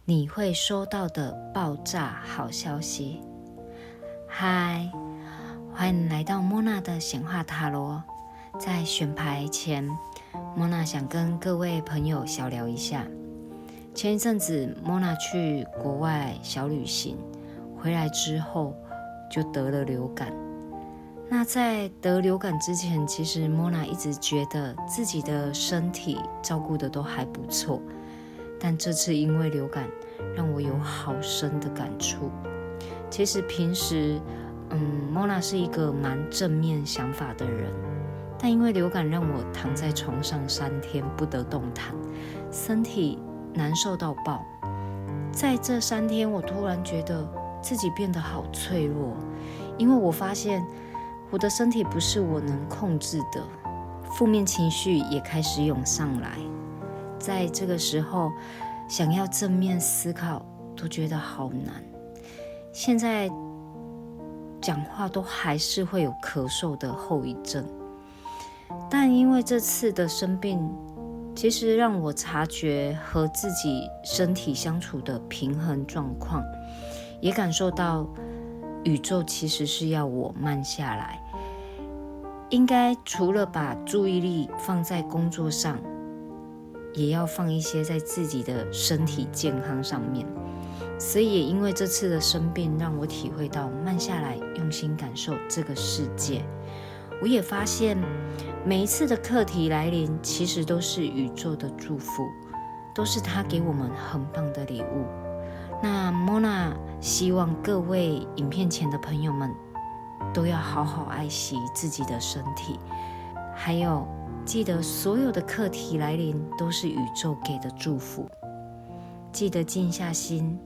你会收到的爆炸好消息。嗨，欢迎来到莫娜的显化塔罗。在选牌前，莫娜想跟各位朋友小聊一下。前一阵子莫娜去国外小旅行，回来之后就得了流感。那在得流感之前，其实莫娜一直觉得自己的身体照顾的都还不错，但这次因为流感让我有好深的感触。其实平时莫娜是一个蛮正面想法的人，但因为流感让我躺在床上3天不得动弹，身体难受到爆。在这3天，我突然觉得自己变得好脆弱，因为我发现我的身体不是我能控制的，负面情绪也开始涌上来。在这个时候，想要正面思考都觉得好难。现在讲话都还是会有咳嗽的后遗症，但因为这次的生病，其实让我察觉和自己身体相处的平衡状况，也感受到宇宙其实是要我慢下来，应该除了把注意力放在工作上，也要放一些在自己的身体健康上面。所以也因为这次的生病，让我体会到慢下来，用心感受这个世界。我也发现每一次的课题来临，其实都是宇宙的祝福，都是他给我们很棒的礼物。那莫娜希望各位影片前的朋友们都要好好爱惜自己的身体，还有记得所有的课题来临都是宇宙给的祝福。记得静下心，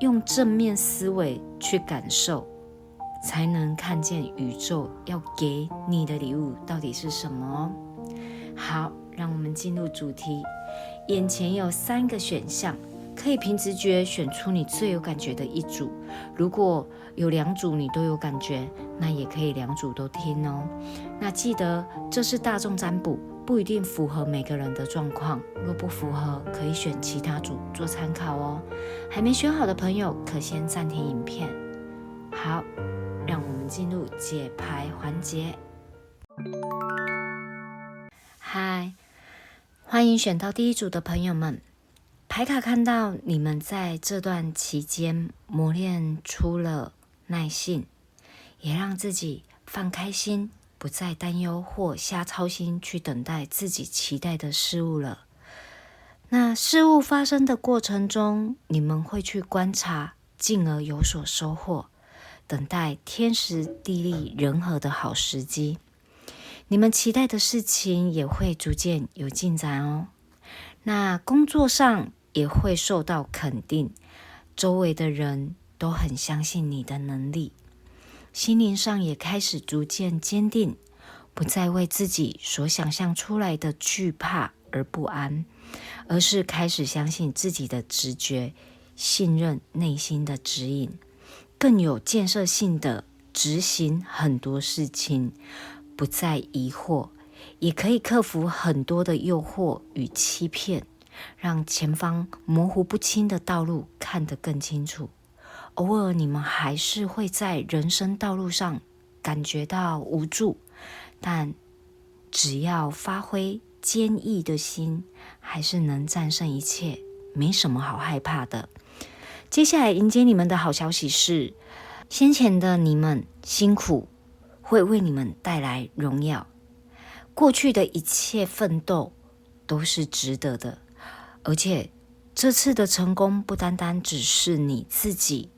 用正面思维去感受，才能看见宇宙要给你的礼物到底是什么哦。好，让我们进入主题。眼前有3个选项，可以凭直觉选出你最有感觉的一组。如果有2组你都有感觉，那也可以2组都听哦。那记得这是大众占卜，不一定符合每个人的状况，若不符合可以选其他组做参考哦。还没选好的朋友可先暂停影片。好，让我们进入解牌环节。嗨，欢迎选到第1组的朋友们。牌卡看到你们在这段期间磨练出了耐性，也让自己放开心，不再担忧或瞎操心去等待自己期待的事物了。那事物发生的过程中，你们会去观察，进而有所收获，等待天时地利人和的好时机。你们期待的事情也会逐渐有进展哦。那工作上也会受到肯定，周围的人都很相信你的能力。心灵上也开始逐渐坚定，不再为自己所想象出来的惧怕而不安，而是开始相信自己的直觉，信任内心的指引，更有建设性的执行很多事情，不再疑惑，也可以克服很多的诱惑与欺骗，让前方模糊不清的道路看得更清楚。偶尔你们还是会在人生道路上感觉到无助，但只要发挥坚毅的心，还是能战胜一切，没什么好害怕的。接下来迎接你们的好消息是，先前的你们辛苦会为你们带来荣耀，过去的一切奋斗都是值得的，而且这次的成功不单单只是你自己，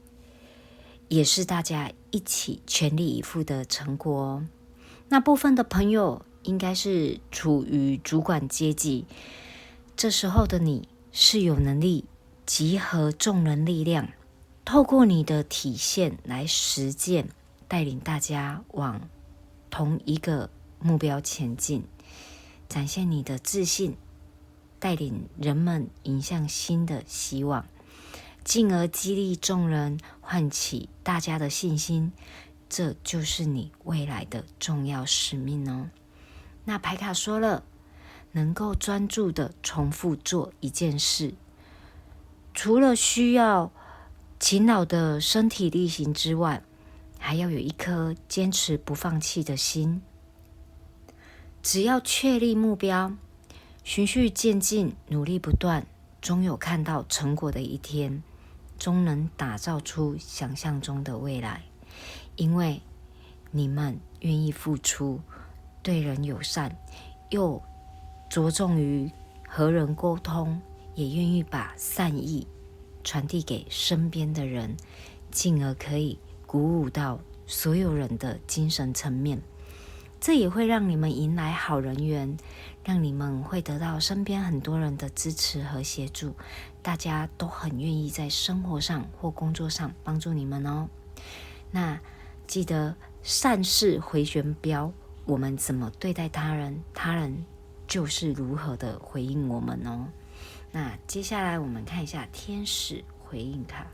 也是大家一起全力以赴的成果哦。那部分的朋友应该是处于主管阶级，这时候的你是有能力集合众人力量，透过你的体现来实践，带领大家往同一个目标前进，展现你的自信，带领人们迎向新的希望，进而激励众人，唤起大家的信心。这就是你未来的重要使命哦。那牌卡说了，能够专注的重复做一件事，除了需要勤劳的身体力行之外，还要有一颗坚持不放弃的心。只要确立目标，循序渐进，努力不断，终有看到成果的一天，终能打造出想象中的未来。因为你们愿意付出，对人友善，又着重于和人沟通，也愿意把善意传递给身边的人，进而可以鼓舞到所有人的精神层面。这也会让你们迎来好人缘，让你们会得到身边很多人的支持和协助，大家都很愿意在生活上或工作上帮助你们哦。那记得善事回旋镖，我们怎么对待他人，他人就是如何的回应我们哦。那接下来我们看一下天使回应卡。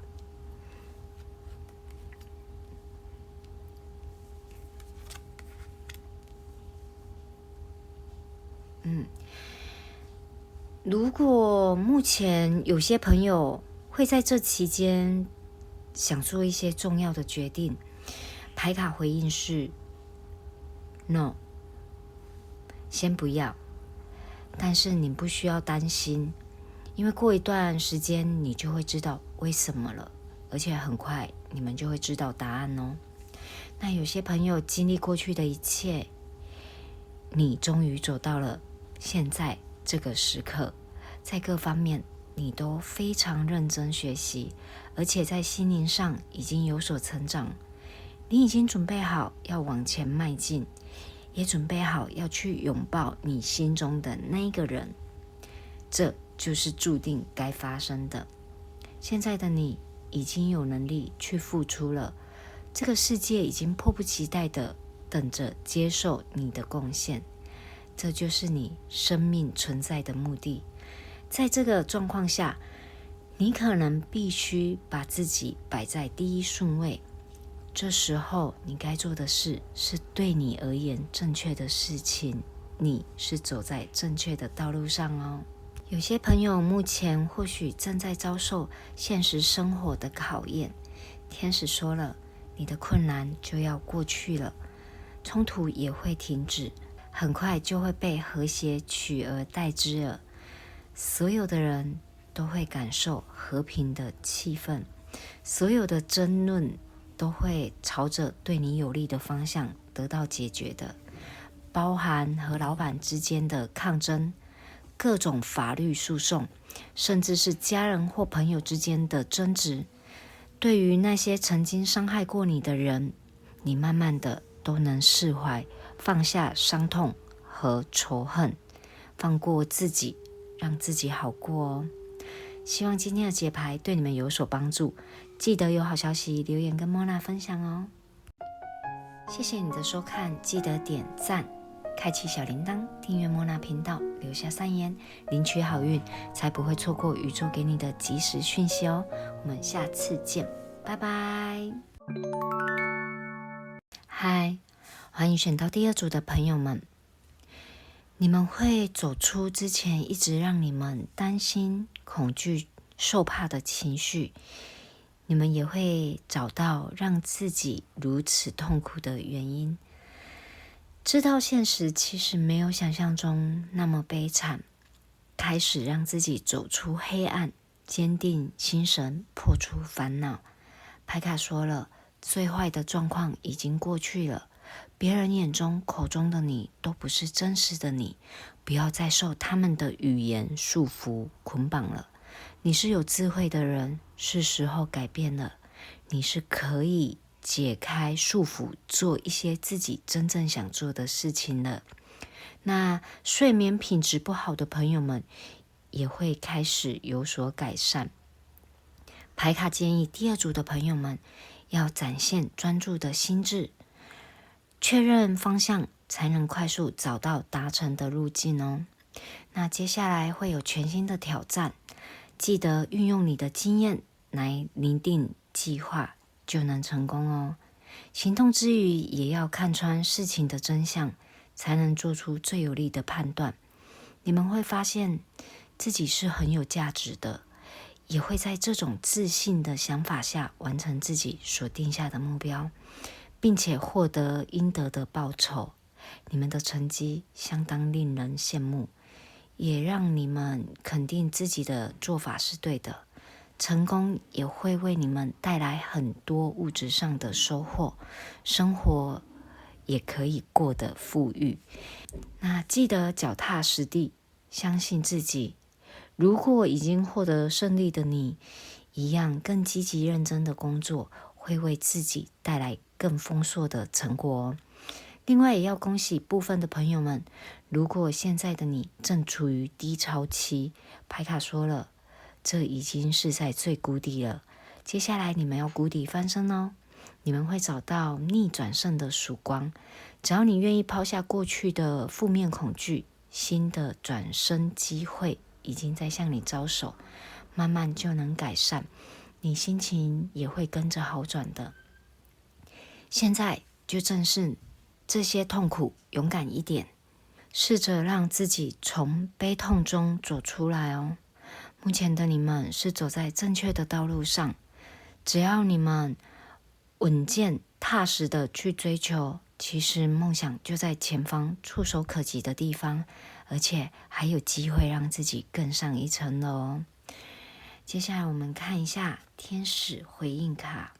如果目前有些朋友会在这期间想做一些重要的决定，牌卡回应是 No， 先不要。但是你不需要担心，因为过一段时间你就会知道为什么了，而且很快你们就会知道答案哦。那有些朋友经历过去的一切，你终于走到了现在这个时刻，在各方面你都非常认真学习，而且在心灵上已经有所成长。你已经准备好要往前迈进，也准备好要去拥抱你心中的那个人，这就是注定该发生的。现在的你已经有能力去付出了，这个世界已经迫不及待的等着接受你的贡献，这就是你生命存在的目的。在这个状况下，你可能必须把自己摆在第一顺位，这时候你该做的事是对你而言正确的事情，你是走在正确的道路上哦。有些朋友目前或许正在遭受现实生活的考验，天使说了，你的困难就要过去了，冲突也会停止，很快就会被和谐取而代之了。所有的人都会感受和平的气氛，所有的争论都会朝着对你有利的方向得到解决的，包含和老板之间的抗争，各种法律诉讼，甚至是家人或朋友之间的争执。对于那些曾经伤害过你的人，你慢慢的都能释怀，放下伤痛和仇恨，放过自己，让自己好过哦。希望今天的解牌对你们有所帮助，记得有好消息留言跟莫娜分享哦。谢谢你的收看，记得点赞，开启小铃铛，订阅莫娜频道，留下3言，领取好运，才不会错过宇宙给你的及时讯息哦。我们下次见，拜拜。嗨，欢迎选到第2组的朋友们，你们会走出之前一直让你们担心、恐惧、受怕的情绪，你们也会找到让自己如此痛苦的原因，知道现实其实没有想象中那么悲惨，开始让自己走出黑暗，坚定心神，破除烦恼。牌卡说了，最坏的状况已经过去了，别人眼中口中的你都不是真实的你，不要再受他们的语言束缚捆绑了。你是有智慧的人，是时候改变了，你是可以解开束缚，做一些自己真正想做的事情了。那睡眠品质不好的朋友们也会开始有所改善。牌卡建议第2组的朋友们要展现专注的心智，确认方向，才能快速找到达成的路径哦。那接下来会有全新的挑战，记得运用你的经验来拟定计划，就能成功哦。行动之余也要看穿事情的真相，才能做出最有利的判断。你们会发现自己是很有价值的，也会在这种自信的想法下完成自己所定下的目标，并且获得应得的报酬。你们的成绩相当令人羡慕，也让你们肯定自己的做法是对的。成功也会为你们带来很多物质上的收获，生活也可以过得富裕。那记得脚踏实地，相信自己。如果已经获得胜利的你，一样更积极认真的工作，会为自己带来更丰硕的成果哦。另外也要恭喜部分的朋友们，如果现在的你正处于低潮期，牌卡说了，这已经是在最谷底了，接下来你们要谷底翻身哦，你们会找到逆转胜的曙光。只要你愿意抛下过去的负面恐惧，新的转身机会已经在向你招手，慢慢就能改善，你心情也会跟着好转的。现在就正视这些痛苦，勇敢一点，试着让自己从悲痛中走出来哦。目前的你们是走在正确的道路上，只要你们稳健踏实的去追求，其实梦想就在前方触手可及的地方，而且还有机会让自己更上一层楼哦。接下来我们看一下天使回应卡。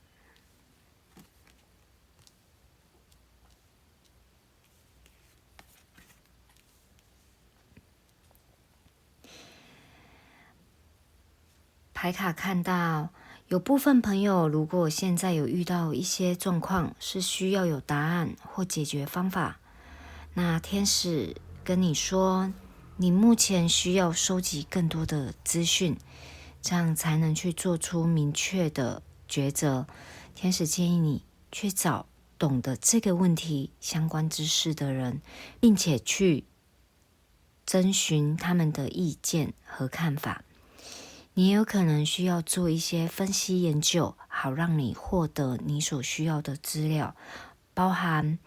牌卡看到有部分朋友，如果现在有遇到一些状况，是需要有答案或解决方法，那天使跟你说，你目前需要收集更多的资讯，这样才能去做出明确的抉择。天使建议你去找懂得这个问题相关知识的人，并且去征询他们的意见和看法。你也有可能需要做一些分析研究，好让你获得你所需要的资料，包含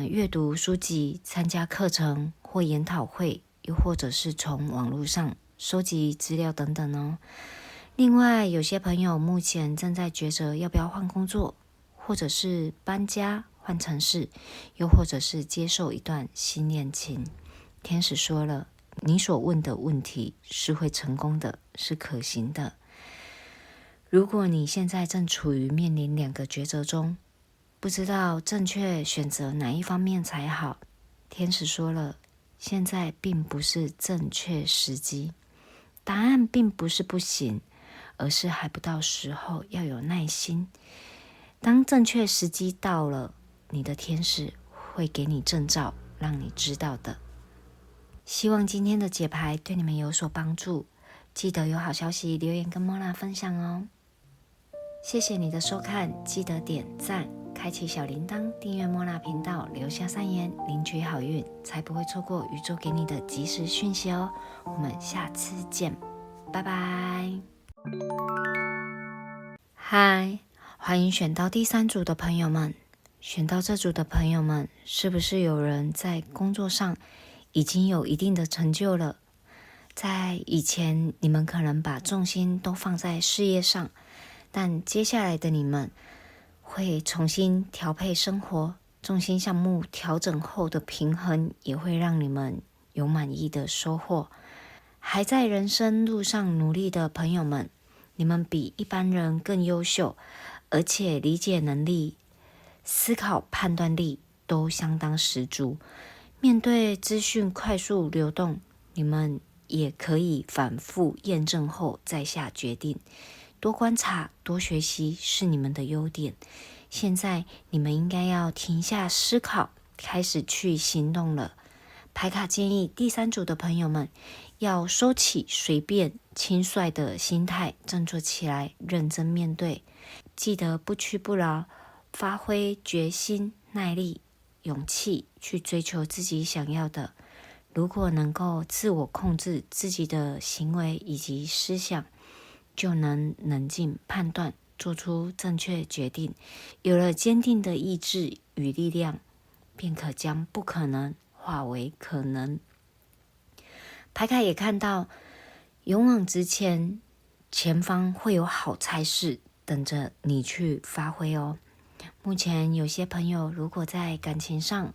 阅读书籍、参加课程或研讨会，又或者是从网络上收集资料等等哦。另外，有些朋友目前正在抉择要不要换工作，或者是搬家、换城市，又或者是接受一段新恋情。天使说了，你所问的问题是会成功的，是可行的。如果你现在正处于面临两个抉择中，不知道正确选择哪一方面才好，天使说了，现在并不是正确时机。答案并不是不行，而是还不到时候，要有耐心。当正确时机到了，你的天使会给你征兆，让你知道的。希望今天的解牌对你们有所帮助，记得有好消息留言跟莫娜分享哦。谢谢你的收看，记得点赞、开启小铃铛、订阅莫娜频道，留下3言，领取好运，才不会错过宇宙给你的及时讯息哦。我们下次见，拜拜。嗨，欢迎选到第3组的朋友们。选到这组的朋友们，是不是有人在工作上已经有一定的成就了？在以前，你们可能把重心都放在事业上，但接下来的你们会重新调配生活，重心项目调整后的平衡也会让你们有满意的收获。还在人生路上努力的朋友们，你们比一般人更优秀，而且理解能力、思考判断力都相当十足。面对资讯快速流动，你们也可以反复验证后再下决定。多观察、多学习是你们的优点。现在你们应该要停下思考，开始去行动了。牌卡建议第3组的朋友们要收起随便轻率的心态，振作起来，认真面对。记得不屈不挠，发挥决心、耐力、勇气去追求自己想要的。如果能够自我控制自己的行为以及思想，就能冷静判断，做出正确决定。有了坚定的意志与力量，便可将不可能化为可能。牌卡也看到，勇往直前，前方会有好差事等着你去发挥哦。目前有些朋友如果在感情上，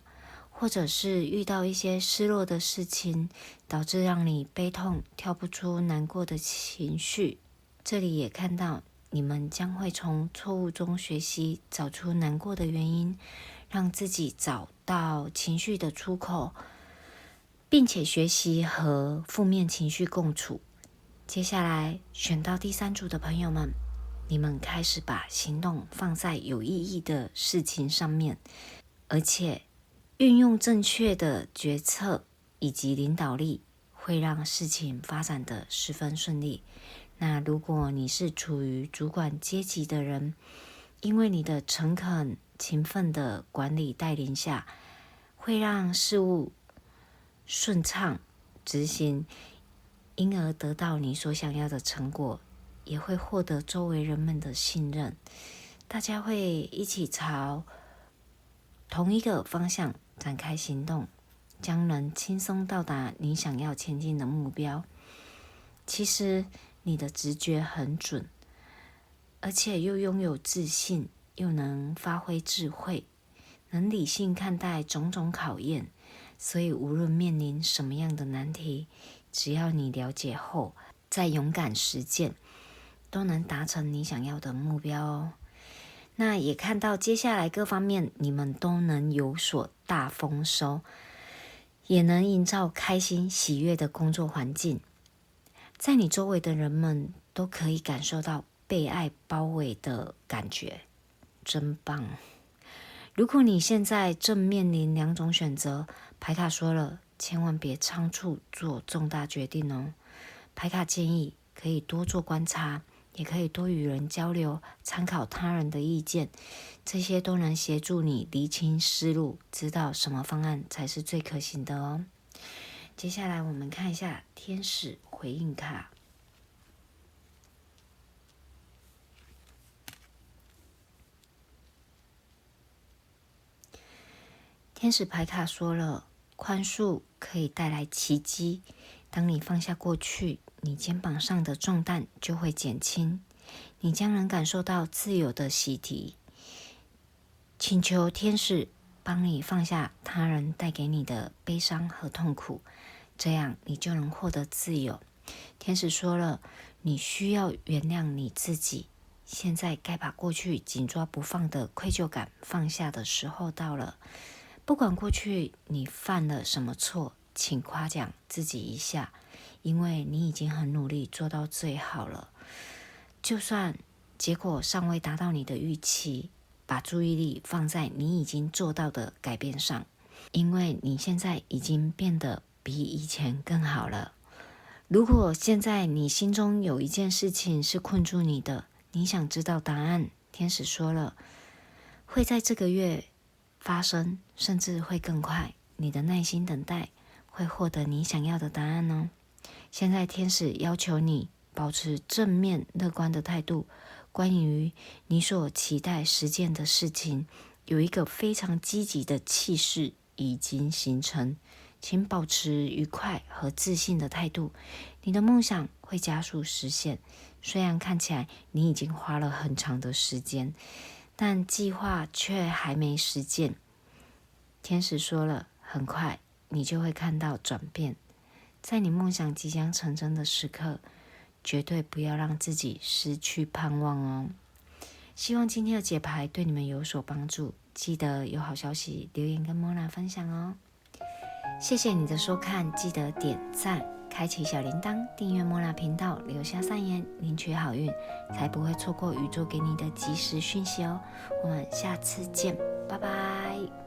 或者是遇到一些失落的事情，导致让你悲痛跳不出难过的情绪，这里也看到你们将会从错误中学习，找出难过的原因，让自己找到情绪的出口，并且学习和负面情绪共处。接下来选到第3组的朋友们，你们开始把行动放在有意义的事情上面，而且运用正确的决策以及领导力，会让事情发展得十分顺利。那如果你是处于主管阶级的人，因为你的诚恳、勤奋的管理带领下，会让事务顺畅执行，因而得到你所想要的成果，也会获得周围人们的信任。大家会一起朝同一个方向展开行动，将能轻松到达你想要前进的目标。其实你的直觉很准，而且又拥有自信，又能发挥智慧，能理性看待种种考验，所以无论面临什么样的难题，只要你了解后，再勇敢实践，都能达成你想要的目标哦。那也看到接下来各方面你们都能有所大丰收，也能营造开心喜悦的工作环境，在你周围的人们都可以感受到被爱包围的感觉，真棒。如果你现在正面临2种选择，牌卡说了，千万别仓促做重大决定哦。牌卡建议可以多做观察，也可以多与人交流，参考他人的意见，这些都能协助你厘清思路，知道什么方案才是最可行的哦。接下来我们看一下天使回应卡。天使牌卡说了，宽恕可以带来奇迹。当你放下过去，你肩膀上的重担就会减轻，你将能感受到自由的洗涤。请求天使帮你放下他人带给你的悲伤和痛苦，这样你就能获得自由。天使说了，你需要原谅你自己，现在该把过去紧抓不放的愧疚感放下的时候到了。不管过去你犯了什么错，请夸奖自己一下，因为你已经很努力做到最好了。就算结果尚未达到你的预期，把注意力放在你已经做到的改变上，因为你现在已经变得比以前更好了。如果现在你心中有一件事情是困住你的，你想知道答案，天使说了，会在这个月发生，甚至会更快。你的耐心等待会获得你想要的答案哦。现在天使要求你保持正面乐观的态度，关于你所期待实践的事情，有一个非常积极的气势已经形成，请保持愉快和自信的态度，你的梦想会加速实现。虽然看起来你已经花了很长的时间，但计划却还没实践。天使说了，很快你就会看到转变。在你梦想即将成真的时刻，绝对不要让自己失去盼望哦。希望今天的解牌对你们有所帮助，记得有好消息留言跟Mona分享哦。谢谢你的收看，记得点赞、开启小铃铛、订阅Mona频道，留下3言，领取好运，才不会错过宇宙给你的及时讯息哦。我们下次见，拜拜。